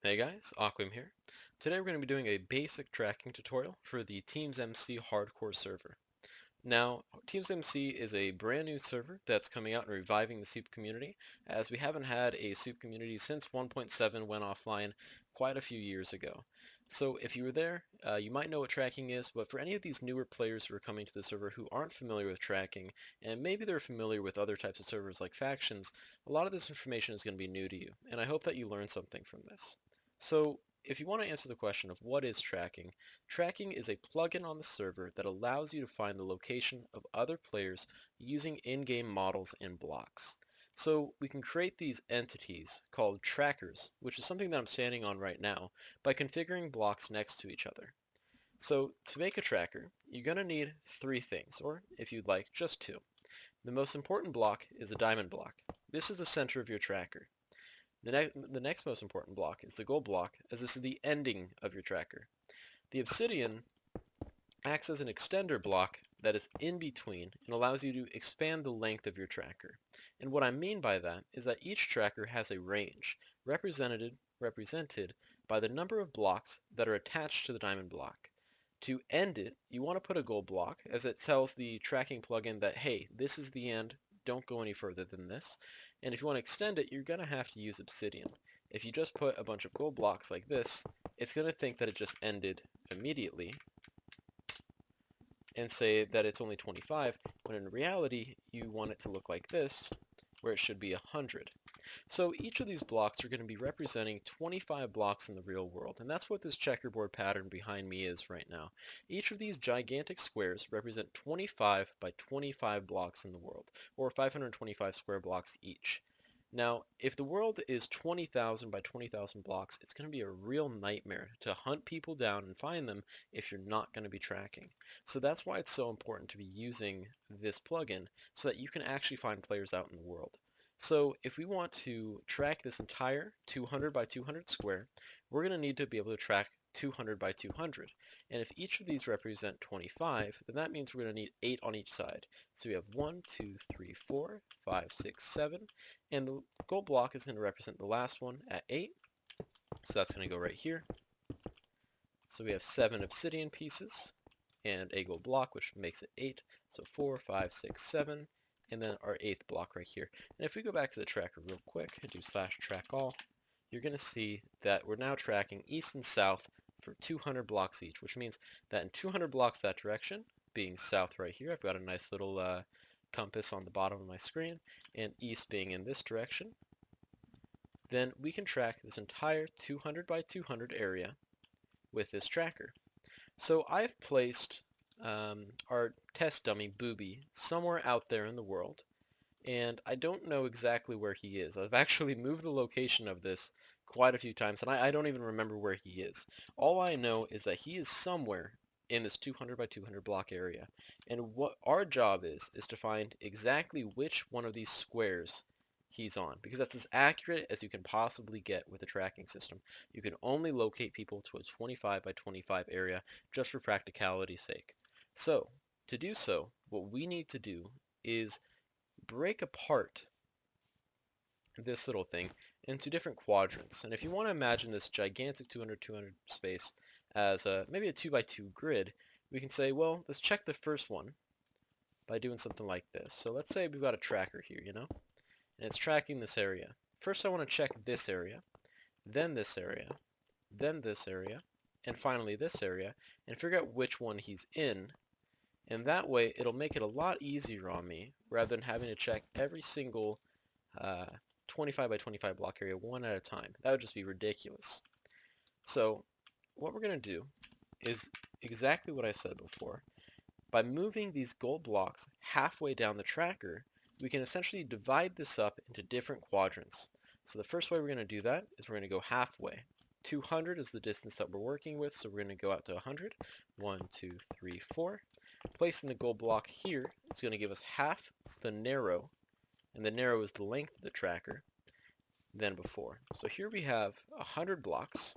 Hey guys, Auqium here. Today we're going to be doing a basic tracking tutorial for the SoupsMC hardcore server. Now, SoupsMC is a brand new server that's coming out and reviving the Soup community, as we haven't had a Soup community since 1.7 went offline quite a few years ago. So if you were there, you might know what tracking is, but for any of these newer players who are coming to the server who aren't familiar with tracking, and maybe they're familiar with other types of servers like factions, a lot of this information is going to be new to you, and I hope that you learn something from this. So if you want to answer the question of what is tracking, tracking is a plugin on the server that allows you to find the location of other players using in-game models and blocks. So we can create these entities called trackers, which is something that I'm standing on right now, by configuring blocks next to each other. So to make a tracker, you're going to need three things, or if you'd like, just two. The most important block is a diamond block. This is the center of your tracker. The next most important block is the gold block, as this is the ending of your tracker. The obsidian acts as an extender block that is in between and allows you to expand the length of your tracker. And what I mean by that is that each tracker has a range, represented by the number of blocks that are attached to the diamond block. To end it, you want to put a gold block, as it tells the tracking plugin that, hey, this is the end, don't go any further than this. And if you want to extend it, you're going to have to use obsidian. If you just put a bunch of gold blocks like this, it's going to think that it just ended immediately and say that it's only 25, when in reality you want it to look like this, where it should be 100. So each of these blocks are going to be representing 25 blocks in the real world, and that's what this checkerboard pattern behind me is right now. Each of these gigantic squares represent 25 by 25 blocks in the world, or 525 square blocks each. Now, if the world is 20,000 by 20,000 blocks, it's going to be a real nightmare to hunt people down and find them if you're not going to be tracking. So that's why it's so important to be using this plugin so that you can actually find players out in the world. So if we want to track this entire 200 by 200 square, we're going to need to be able to track 200 by 200. And if each of these represent 25, then that means we're going to need 8 on each side. So we have 1, 2, 3, 4, 5, 6, 7, and the gold block is going to represent the last one at 8. So that's going to go right here. So we have 7 obsidian pieces and a gold block, which makes it 8. So 4, 5, 6, 7, and then our 8th block right here. And if we go back to the tracker real quick and do /track_all, you're going to see that we're now tracking east and south for 200 blocks each, which means that in 200 blocks that direction, being south right here, I've got a nice little compass on the bottom of my screen, and east being in this direction, then we can track this entire 200 by 200 area with this tracker. So I've placed our test dummy, Booby, somewhere out there in the world, and I don't know exactly where he is. I've actually moved the location of this quite a few times, and I don't even remember where he is. All I know is that he is somewhere in this 200 by 200 block area, and what our job is to find exactly which one of these squares he's on, because that's as accurate as you can possibly get with a tracking system. You can only locate people to a 25 by 25 area just for practicality's sake. So, to do so, what we need to do is break apart this little thing into different quadrants. And if you want to imagine this gigantic 200-200 space as maybe a 2 by 2 grid, we can say, well, let's check the first one by doing something like this. So let's say we've got a tracker here, and it's tracking this area. First I want to check this area, then this area, then this area, and finally this area, and figure out which one he's in. And that way it'll make it a lot easier on me rather than having to check every single 25 by 25 block area one at a time. That would just be ridiculous. So what we're going to do is exactly what I said before. By moving these gold blocks halfway down the tracker, we can essentially divide this up into different quadrants. So the first way we're going to do that is we're going to go halfway. 200 is the distance that we're working with, so we're going to go out to 100. 1, 2, 3, 4. Placing the gold block here is going to give us half the narrow, and the narrow is the length of the tracker, than before. So here we have 100 blocks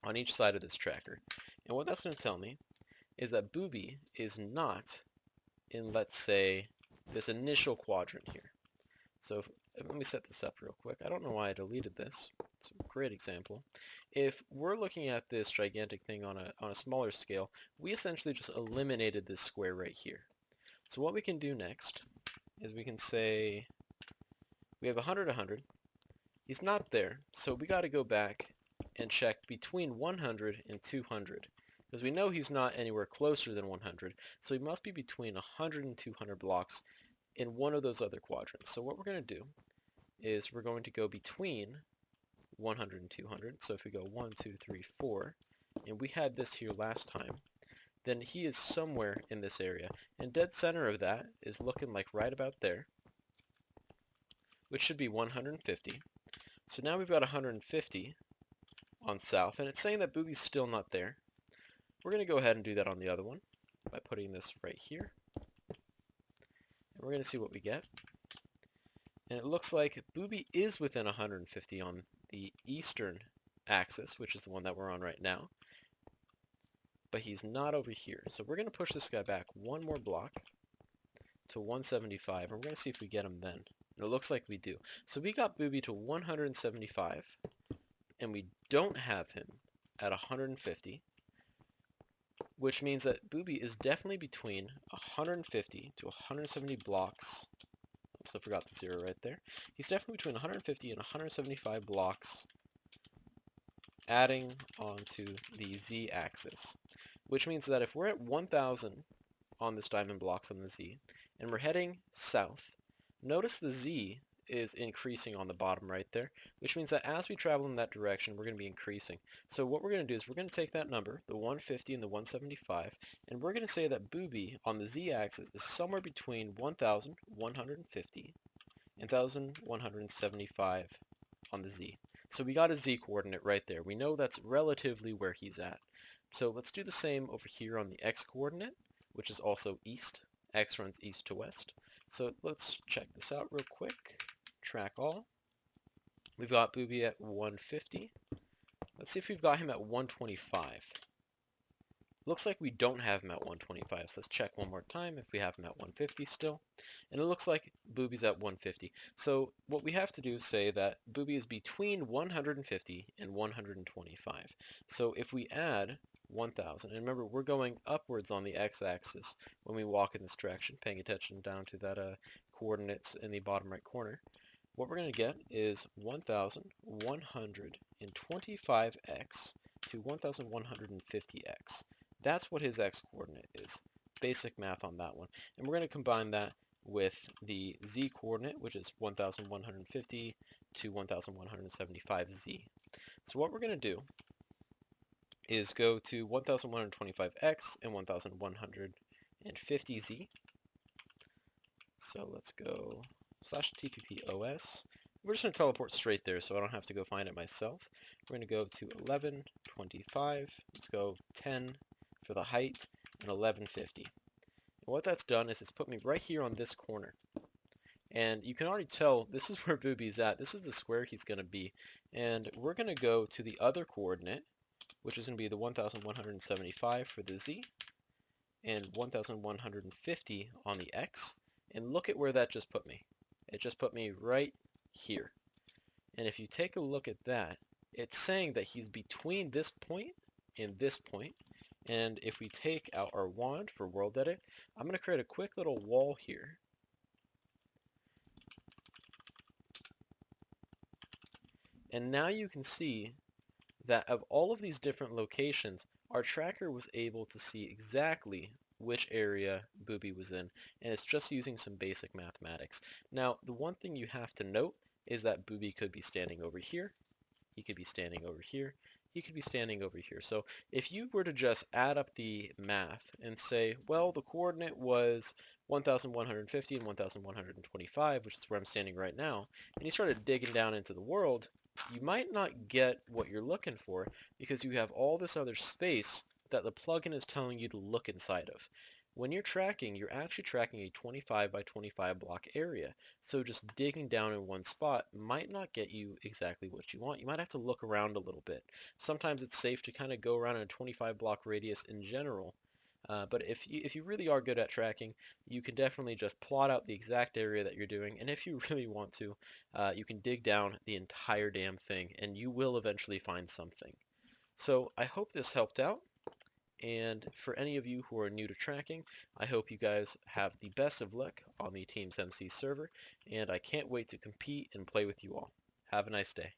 on each side of this tracker. And what that's going to tell me is that Booby is not in, let's say, this initial quadrant here. So let me set this up real quick. I don't know why I deleted this. So grid example, if we're looking at this gigantic thing on a smaller scale, we essentially just eliminated this square right here. So what we can do next is we can say we have 100, 100. He's not there, so we got to go back and check between 100 and 200. Because we know he's not anywhere closer than 100, so he must be between 100 and 200 blocks in one of those other quadrants. So what we're going to do is we're going to go between 100 and 200. So if we go 1, 2, 3, 4, and we had this here last time, then he is somewhere in this area. And dead center of that is looking like right about there, which should be 150. So now we've got 150 on south, and it's saying that Booby's still not there. We're going to go ahead and do that on the other one by putting this right here. And we're going to see what we get. And it looks like Booby is within 150 on the eastern axis, which is the one that we're on right now. But he's not over here. So we're going to push this guy back one more block to 175, and we're going to see if we get him then. And it looks like we do. So we got Booby to 175, and we don't have him at 150. Which means that Booby is definitely between 150 to 170 blocks. Oops, I forgot the 0 right there. He's definitely between 150 and 175 blocks, adding onto the z-axis. Which means that if we're at 1,000 on this diamond blocks on the z, and we're heading south, notice the z is increasing on the bottom right there, which means that as we travel in that direction, we're going to be increasing. So what we're going to do is we're going to take that number, the 150 and the 175, and we're going to say that Booby on the z-axis is somewhere between 1,150 and 1,175 on the z. So we got a z coordinate right there. We know that's relatively where he's at. So let's do the same over here on the x coordinate, which is also east. X runs east to west. So let's check this out real quick. Track all. We've got Booby at 150. Let's see if we've got him at 125. Looks like we don't have him at 125, so let's check one more time if we have him at 150 still. And it looks like Booby's at 150. So what we have to do is say that Booby is between 150 and 125. So if we add 1,000, and remember we're going upwards on the x-axis when we walk in this direction, paying attention down to that coordinates in the bottom right corner. What we're going to get is 1,125x to 1,150x. That's what his x-coordinate is. Basic math on that one. And we're going to combine that with the z-coordinate, which is 1,150 to 1,175z. So what we're going to do is go to 1,125x and 1,150z. So let's go /tppos. We're just going to teleport straight there so I don't have to go find it myself. We're going to go to 1125. Let's go 10 for the height and 1150. And what that's done is it's put me right here on this corner. And you can already tell this is where Booby's at. This is the square he's going to be. And we're going to go to the other coordinate, which is going to be the 1,175 for the z and 1,150 on the x. And look at where that just put me. It just put me right here. And if you take a look at that, it's saying that he's between this point and this point. And if we take out our wand for world edit, I'm going to create a quick little wall here. And now you can see that of all of these different locations, our tracker was able to see exactly which area Booby was in, and it's just using some basic mathematics. Now, the one thing you have to note is that Booby could be standing over here, he could be standing over here, he could be standing over here. So if you were to just add up the math and say, well, the coordinate was 1,150 and 1,125, which is where I'm standing right now, and you started digging down into the world, you might not get what you're looking for because you have all this other space that the plugin is telling you to look inside of. When you're tracking, you're actually tracking a 25 by 25 block area. So just digging down in one spot might not get you exactly what you want. You might have to look around a little bit. Sometimes it's safe to kind of go around in a 25 block radius in general But if you really are good at tracking, you can definitely just plot out the exact area that you're doing, and if you really want to, you can dig down the entire damn thing, and you will eventually find something. So I hope this helped out, and for any of you who are new to tracking, I hope you guys have the best of luck on the Teams MC server, and I can't wait to compete and play with you all. Have a nice day.